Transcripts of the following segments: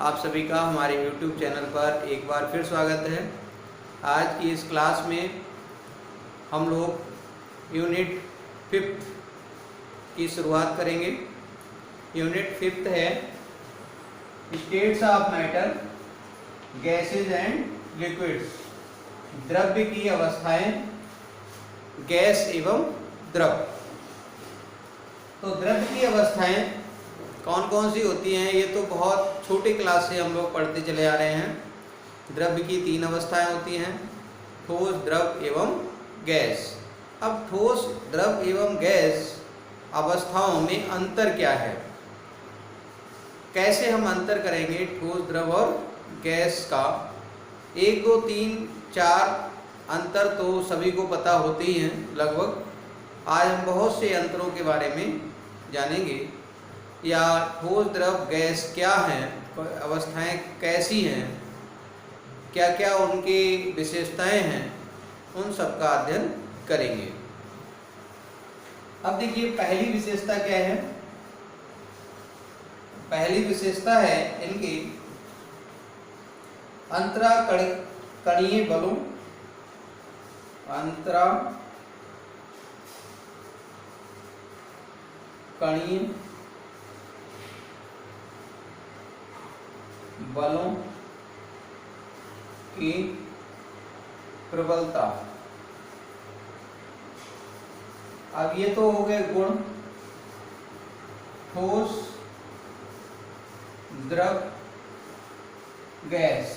आप सभी का हमारे YouTube चैनल पर एक बार फिर स्वागत है। आज की इस क्लास में हम लोग यूनिट 5th की शुरुआत करेंगे। यूनिट 5th है states of matter, gases and liquids, द्रव्य की अवस्थाएं, गैस एवं द्रव। तो द्रव्य की अवस्थाएं कौन कौन सी होती हैं, ये तो बहुत छोटे क्लास से हम लोग पढ़ते चले आ रहे हैं। द्रव्य की 3 अवस्थाएं होती हैं, ठोस, द्रव एवं गैस। अब ठोस, द्रव एवं गैस अवस्थाओं में अंतर क्या है, कैसे हम अंतर करेंगे ठोस, द्रव और गैस का। 1, 2, 3, 4 अंतर तो सभी को पता होते ही हैं लगभग। आज हम बहुत से अंतरों के बारे में जानेंगे, या ठोस, द्रव, गैस क्या हैं, अवस्थाएं कैसी हैं, क्या क्या उनकी विशेषताएं हैं, उन सब का अध्ययन करेंगे। अब देखिए पहली विशेषता क्या है। पहली विशेषता है इनकी अंतराकणीय बलों, अंतराकणीय बलों की प्रबलता। अब ये तो हो गए गुण, ठोस, द्रव, गैस।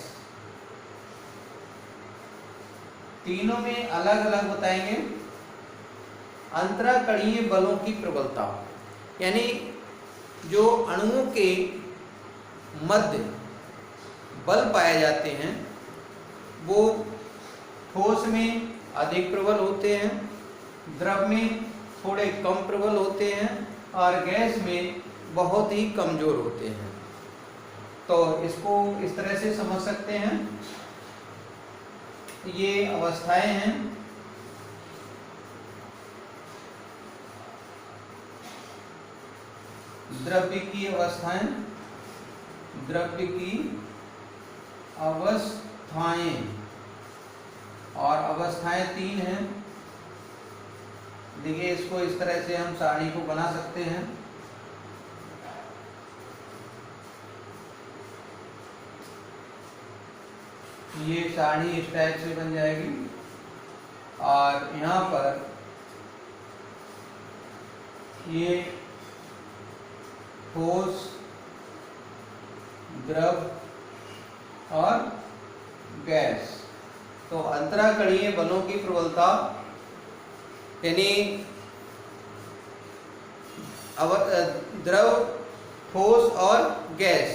तीनों में अलग अलग बताएंगे। अंतराकणीय बलों की प्रबलता यानी जो अणुओं के मध्य बल पाए जाते हैं वो ठोस में अधिक प्रबल होते हैं, द्रव में थोड़े कम प्रबल होते हैं और गैस में बहुत ही कमजोर होते हैं। तो इसको इस तरह से समझ सकते हैं, ये अवस्थाएं हैं। द्रव्य की अवस्थाएं, द्रव्य की अवस्थाएं, और अवस्थाएं 3 हैं। देखिए इसको इस तरह से हम सारणी को बना सकते हैं। ये सारणी इस टाइप से बन जाएगी और यहाँ पर ये ठोस, द्रव और गैस। तो अंतराकणीय बलों की प्रबलता यानी द्रव, ठोस और गैस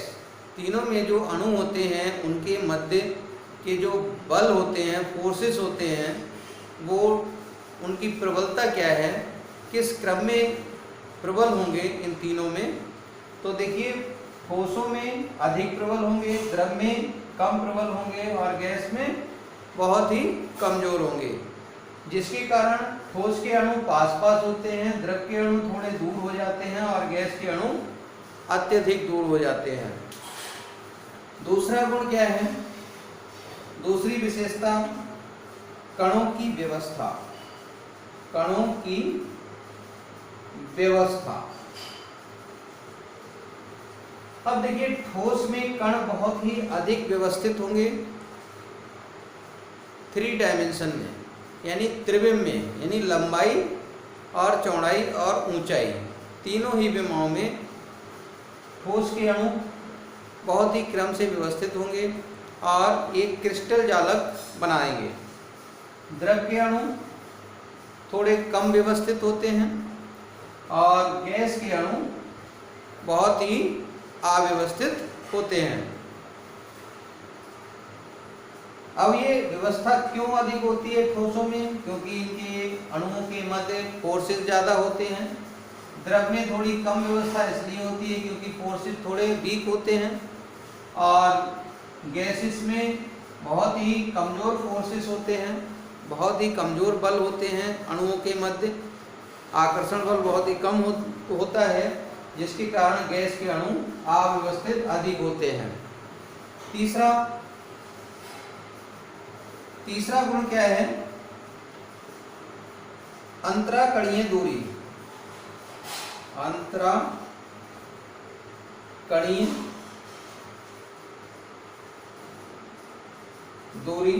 तीनों में जो अणु होते हैं उनके मध्य के जो बल होते हैं, फोर्सेस होते हैं, वो उनकी प्रबलता क्या है, किस क्रम में प्रबल होंगे इन तीनों में। तो देखिए ठोसों में अधिक प्रबल होंगे, द्रव में कम प्रबल होंगे और गैस में बहुत ही कमजोर होंगे, जिसके कारण ठोस के अणु पास पास होते हैं, द्रव के अणु थोड़े दूर हो जाते हैं और गैस के अणु अत्यधिक दूर हो जाते हैं। दूसरा गुण क्या है, दूसरी विशेषता कणों की व्यवस्था। कणों की व्यवस्था। अब देखिए ठोस में कण बहुत ही अधिक व्यवस्थित होंगे 3 डायमेंशन में, यानी त्रिविम में, यानी लंबाई और चौड़ाई और ऊंचाई तीनों ही विमाओं में ठोस के अणु बहुत ही क्रम से व्यवस्थित होंगे और एक क्रिस्टल जालक बनाएंगे। द्रव के अणु थोड़े कम व्यवस्थित होते हैं और गैस के अणु बहुत ही अव्यवस्थित होते हैं। अब ये व्यवस्था क्यों अधिक होती है ठोसों में, क्योंकि इनके अणुओं के मध्य फोर्सेस ज़्यादा होते हैं। द्रव में थोड़ी कम व्यवस्था इसलिए होती है क्योंकि फोर्सेस थोड़े वीक होते हैं और गैसेस में बहुत ही कमज़ोर फोर्सेस होते हैं, बहुत ही कमज़ोर बल होते हैं अणुओं के मध्य। आकर्षण बल बहुत ही कम होता है, जिसके कारण गैस के अणु अव्यवस्थित अधिक होते हैं। तीसरा गुण क्या है? अंतराकणीय दूरी। अंतराकणीय दूरी,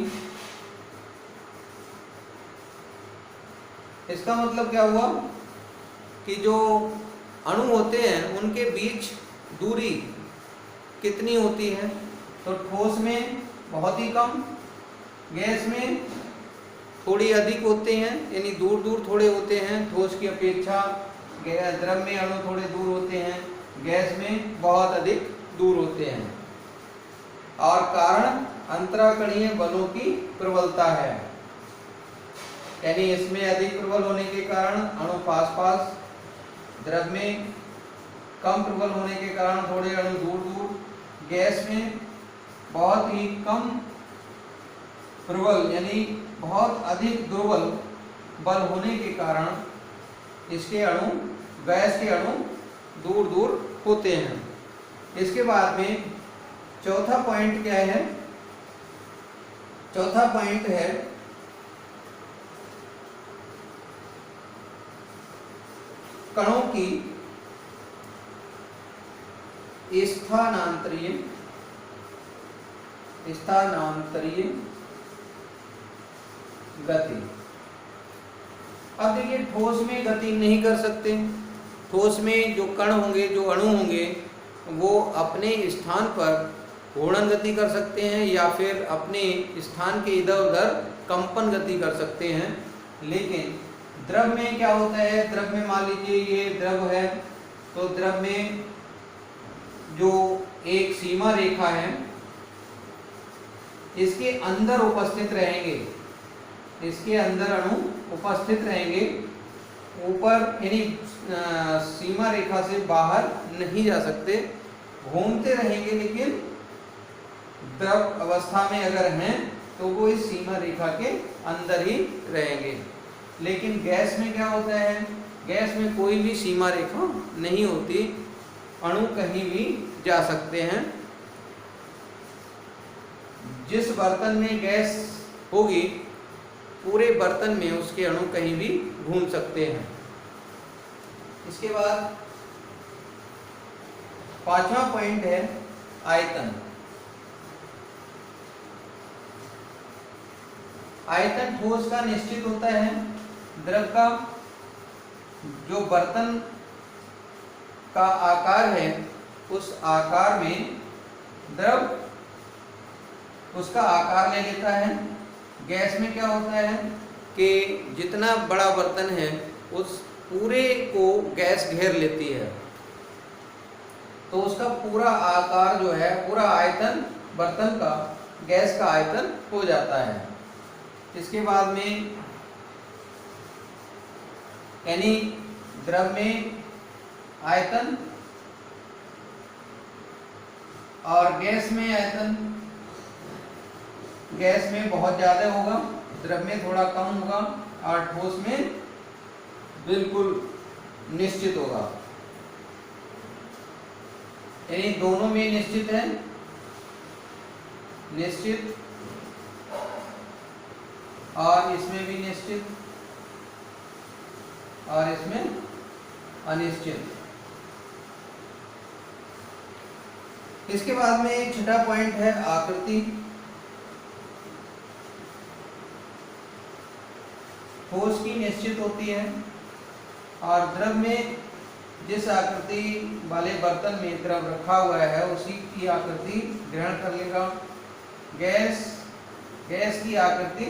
इसका मतलब क्या हुआ कि जो अणु होते हैं उनके बीच दूरी कितनी होती है? तो ठोस में बहुत ही कम, गैस में थोड़ी अधिक होते हैं, यानी दूर दूर थोड़े होते हैं ठोस की अपेक्षा। द्रव में अणु थोड़े दूर होते हैं, गैस में बहुत अधिक दूर होते हैं। और कारण अंतराकणीय बलों की प्रबलता है, यानी इसमें अधिक प्रबल होने के कारण अणु पास पास, द्रव में कम प्रबल होने के कारण थोड़े अणु दूर दूर, गैस में बहुत ही कम प्रबल यानी बहुत अधिक दुर्बल बल होने के कारण इसके अणु, गैस के अणु दूर दूर होते हैं। इसके बाद में चौथा पॉइंट क्या है? चौथा पॉइंट है कणों की स्थानांतरीय गति। अब देखिए, ठोस में गति नहीं कर सकते। ठोस में जो कण होंगे, जो अणु होंगे, वो अपने स्थान पर घूर्णन गति कर सकते हैं या फिर अपने स्थान के इधर उधर कंपन गति कर सकते हैं। लेकिन द्रव में क्या होता है? द्रव में मान लीजिए ये द्रव है, तो द्रव में जो एक सीमा रेखा है इसके अंदर उपस्थित रहेंगे, इसके अंदर अणु उपस्थित रहेंगे, ऊपर यानी सीमा रेखा से बाहर नहीं जा सकते, घूमते रहेंगे। लेकिन द्रव अवस्था में अगर हैं तो वो इस सीमा रेखा के अंदर ही रहेंगे। लेकिन गैस में क्या होता है? गैस में कोई भी सीमा रेखा नहीं होती, अणु कहीं भी जा सकते हैं। जिस बर्तन में गैस होगी पूरे बर्तन में उसके अणु कहीं भी घूम सकते हैं। इसके बाद पांचवा पॉइंट है आयतन। आयतन ठोस का निश्चित होता है, द्रव का जो बर्तन का आकार है उस आकार में द्रव उसका आकार ले लेता है। गैस में क्या होता है कि जितना बड़ा बर्तन है उस पूरे को गैस घेर लेती है, तो उसका पूरा आकार जो है, पूरा आयतन बर्तन का गैस का आयतन हो जाता है। इसके बाद में यानी द्रव में आयतन और गैस में आयतन, गैस में बहुत ज़्यादा होगा, द्रव में थोड़ा कम होगा और ठोस में बिल्कुल निश्चित होगा। यानी दोनों में निश्चित है, निश्चित और इसमें भी निश्चित और इसमें अनिश्चित। इसके बाद में एक छठा पॉइंट है आकृति। ठोस की निश्चित होती है और द्रव में जिस आकृति वाले बर्तन में द्रव रखा हुआ है उसी की आकृति ग्रहण कर लेगा। गैस की आकृति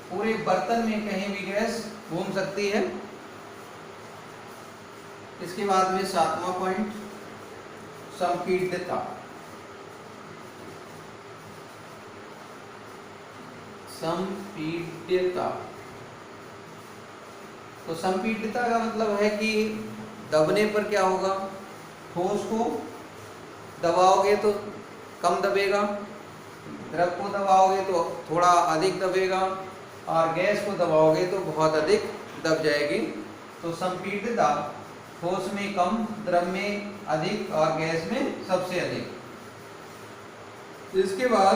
पूरे बर्तन में कहीं भी गैस घूम सकती है। इसके बाद में सातवां पॉइंट संपीड्यता। संपीड्यता, तो संपीड्यता का मतलब है कि दबने पर क्या होगा? ठोस को दबाओगे तो कम दबेगा, द्रव को दबाओगे तो थोड़ा अधिक दबेगा और गैस को दबाओगे तो बहुत अधिक दब जाएगी। तो संपीड्यता ठोस में कम, द्रव में अधिक और गैस में सबसे अधिक। इसके बाद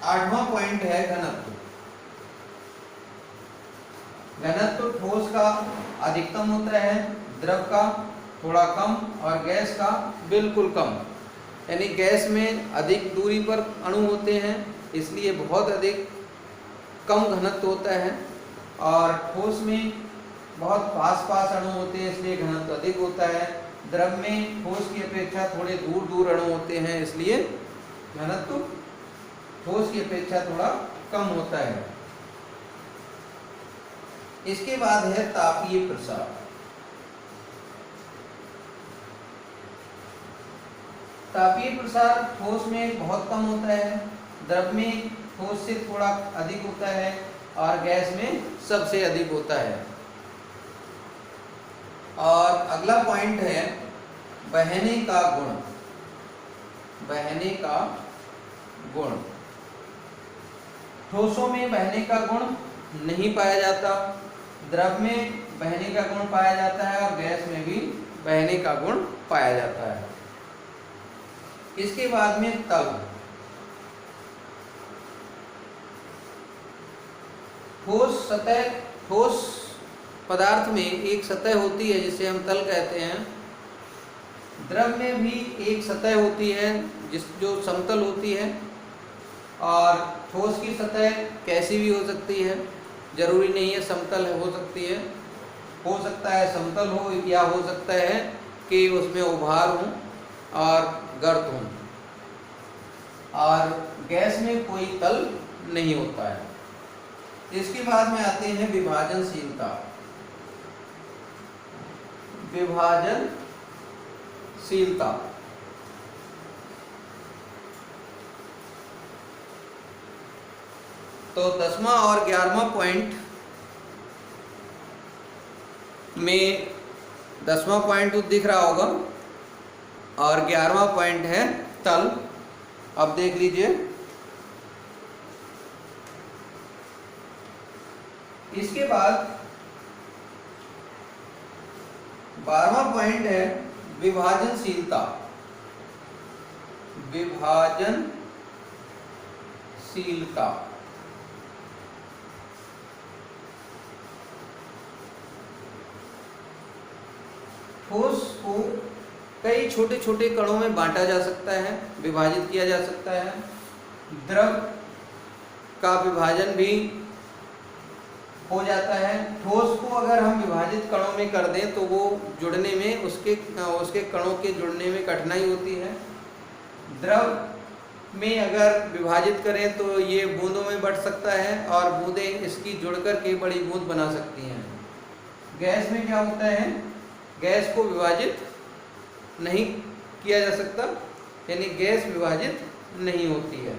8वां पॉइंट है घनत्व। घनत्व ठोस का अधिकतम होता है, द्रव का थोड़ा कम और गैस का बिल्कुल कम। यानी गैस में अधिक दूरी पर अणु होते हैं इसलिए बहुत अधिक कम घनत्व होता है, और ठोस में बहुत पास पास अणु होते हैं इसलिए घनत्व अधिक होता है। द्रव में ठोस की अपेक्षा थोड़े दूर दूर अणु होते हैं इसलिए घनत्व ठोस की अपेक्षा थोड़ा कम होता है। इसके बाद है तापीय प्रसार। तापीय प्रसार ठोस में बहुत कम होता है, द्रव में ठोस से थोड़ा अधिक होता है और गैस में सबसे अधिक होता है। और अगला पॉइंट है बहने का गुण। बहने का गुण, ठोसों में बहने का गुण नहीं पाया जाता, द्रव में बहने का गुण पाया जाता है और गैस में भी बहने का गुण पाया जाता है। इसके बाद में तल। ठोस पदार्थ में एक सतह होती है जिसे हम तल कहते हैं। द्रव में भी एक सतह होती है जो समतल होती है, और ठोस की सतह कैसी भी हो सकती है, जरूरी नहीं है समतल हो सकती है, हो सकता है समतल हो या हो सकता है कि उसमें उभार हो और गर्त हो। और गैस में कोई तल नहीं होता है। इसके बाद में आते हैं विभाजनशीलता। विभाजनशीलता तो 10वां और 11वां पॉइंट में 10वां पॉइंट दिख रहा होगा और 11वां पॉइंट है तल। अब देख लीजिए, इसके बाद 12वां पॉइंट है विभाजनशीलता। विभाजनशीलता ठोस को कई छोटे छोटे कणों में बांटा जा सकता है, विभाजित किया जा सकता है। द्रव का विभाजन भी हो जाता है। ठोस को अगर हम विभाजित कणों में कर दें तो वो जुड़ने में उसके कणों के जुड़ने में कठिनाई होती है। द्रव में अगर विभाजित करें तो ये बूंदों में बंट सकता है और बूंदें इसकी जुड़कर के बड़ी बूंद बना सकती हैं। गैस में क्या होता है, गैस को विभाजित नहीं किया जा सकता, यानी गैस विभाजित नहीं होती है।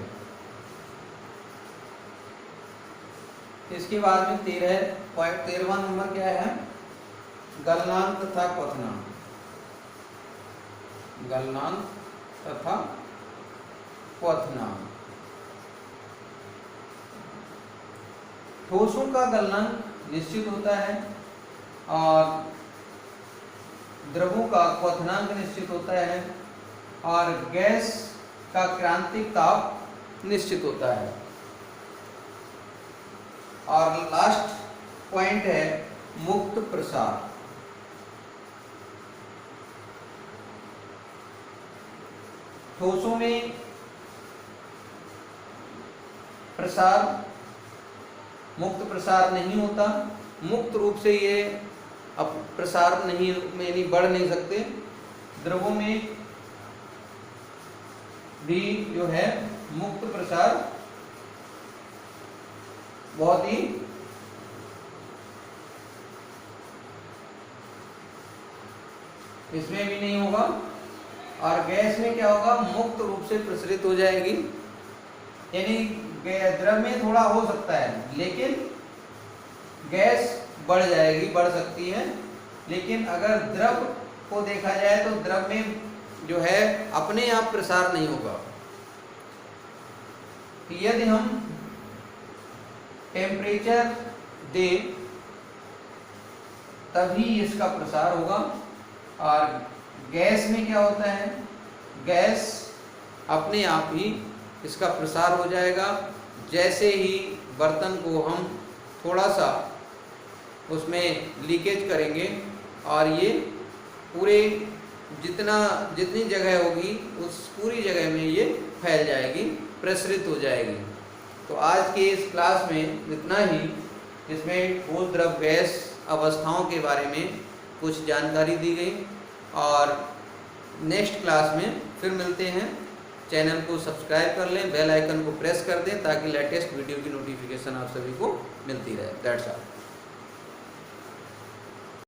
इसके बाद में 13वां नंबर क्या है, गलनांक तथा क्वथनांक। गलनांक तथा क्वथनांक। ठोसों का गलनांक निश्चित होता है और द्रवों का क्वथनांक निश्चित होता है और गैस का क्रांतिक ताप निश्चित होता है। और लास्ट पॉइंट है मुक्त प्रसार। ठोसों में प्रसार मुक्त प्रसार नहीं होता, मुक्त रूप से ये अब प्रसार नहीं बढ़ नहीं सकते। द्रवों में भी जो है मुक्त प्रसार बहुत ही इसमें भी नहीं होगा। और गैस में क्या होगा, मुक्त रूप से प्रसारित हो जाएगी। यानी द्रव में थोड़ा हो सकता है लेकिन गैस बढ़ जाएगी, बढ़ सकती है। लेकिन अगर द्रव को देखा जाए तो द्रव में जो है अपने आप प्रसार नहीं होगा। यदि हम टेम्परेचर दें तभी इसका प्रसार होगा। और गैस में क्या होता है, गैस अपने आप ही इसका प्रसार हो जाएगा। जैसे ही बर्तन को हम थोड़ा सा उसमें लीकेज करेंगे और ये पूरे जितनी जगह होगी उस पूरी जगह में ये फैल जाएगी, प्रसरित हो जाएगी। तो आज के इस क्लास में इतना ही, जिसमें ठोस द्रव गैस अवस्थाओं के बारे में कुछ जानकारी दी गई। और नेक्स्ट क्लास में फिर मिलते हैं। चैनल को सब्सक्राइब कर लें, बेल आइकन को प्रेस कर दें ताकि लेटेस्ट वीडियो की नोटिफिकेशन आप सभी को मिलती रहे। That's all.